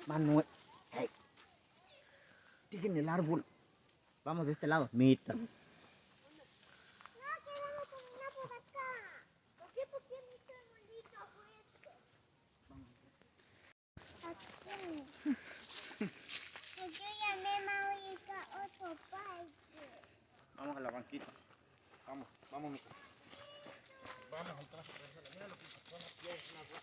Manuel, hey, siguen el árbol. Vamos de este lado. Mita. No, queremos caminar por acá. ¿Por qué? Porque mi hermanito fue aquí. Yo llamé Maurica otro parque. Vamos a la banquita. Vamos, vamos, Mita. Vamos al traje. Mira lo que son las piedras, una roca.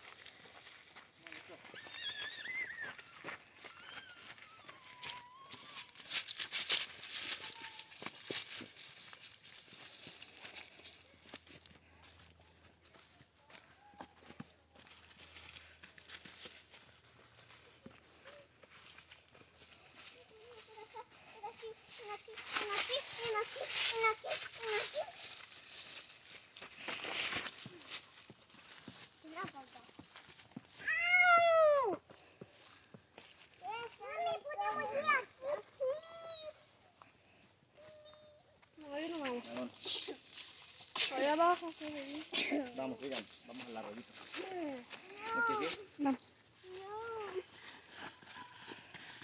Allá abajo. Vamos, sigan. Vamos a la rodita. ¿No quieres ir? Vamos.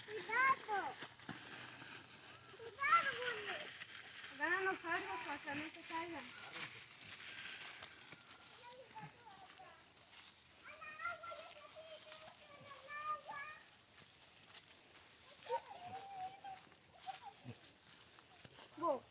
Cuidado. Cuidado, Julio. Agarran los árboles para que no se caigan. Go.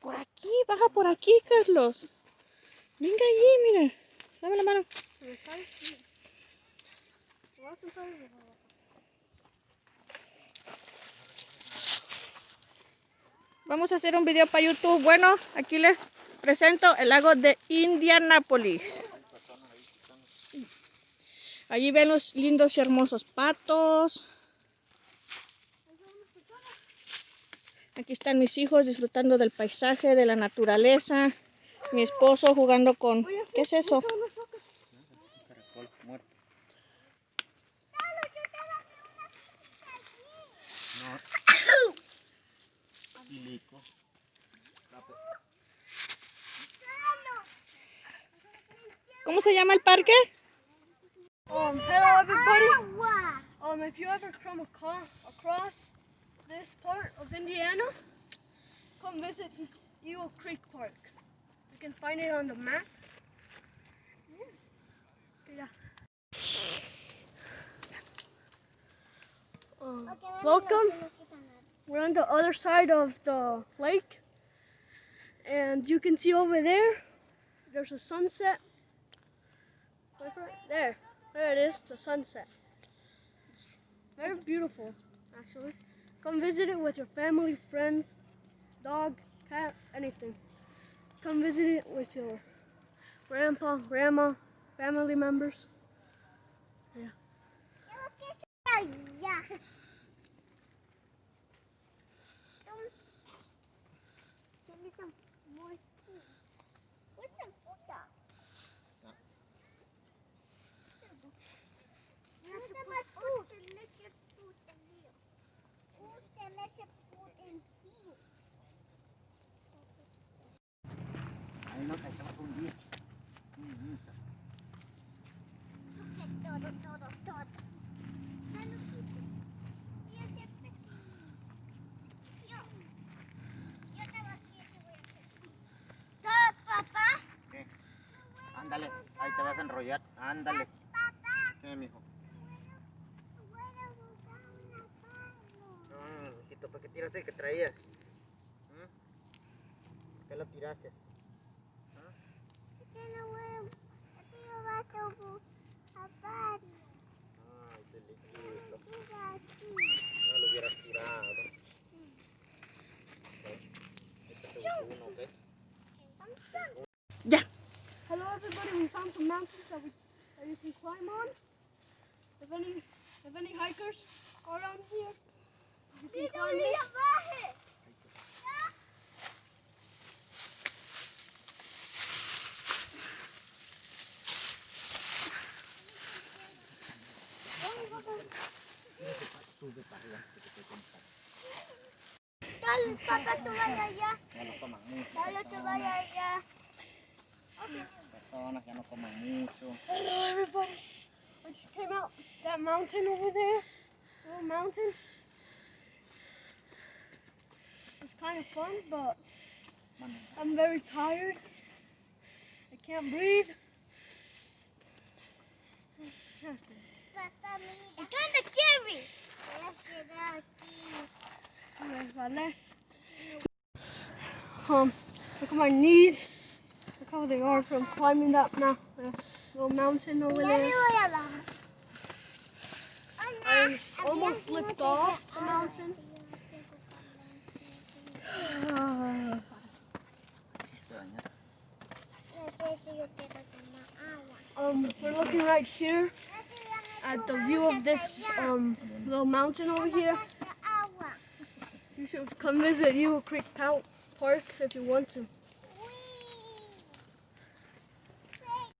Por aquí, baja por aquí, Carlos. Venga allí, mira. Dame la mano. Vamos a hacer un video para YouTube. Bueno, aquí les presento el lago de Indianápolis. Allí ven los lindos y hermosos patos. Aquí están mis hijos disfrutando del paisaje, de la naturaleza. Mi esposo jugando con... ¿Qué es eso? Un caracol muerto. No. Silico. ¿Cómo se llama el parque? Hello everybody. If you ever come across this part of Indiana, come visit Eagle Creek Park. You can find it on the map. Yeah. Welcome. We're on the other side of the lake, and you can see over there, there's a sunset. There it is, the sunset. Very beautiful, actually. Come visit it with your family, friends, dog, cat, anything. Come visit it with your grandpa, grandma, family members. Yeah. Ahí nos cachamos un día. vas a enrollar. Ándale. ¿Qué, mijo? No, mijito, ¿para qué tiraste el que traías? ¿Por qué lo tiraste? Ay, qué lindo. No lo hubieras tirado. Este te gustó uno, ¿ok? Hello everybody, we found some mountains that you can climb on. If any hikers are around here, you can climb this. Dale, papá, tú vaya allá. Ya no coman mucho. Dale, tú vaya allá. Personas, ya no coman mucho. Hello everybody. I just came out that mountain over there. Little mountain. It's kind of fun, but I'm very tired. I can't breathe. Papá, mira. It's kind of scary. Voy a quedar aquí. Look at my knees. Look how they are from climbing that little mountain over Ya there. me voy a bajar. I almost slipped off the mountain. We're looking right here at the view of this little mountain over here. You should come visit Eagle Creek Park if you want to.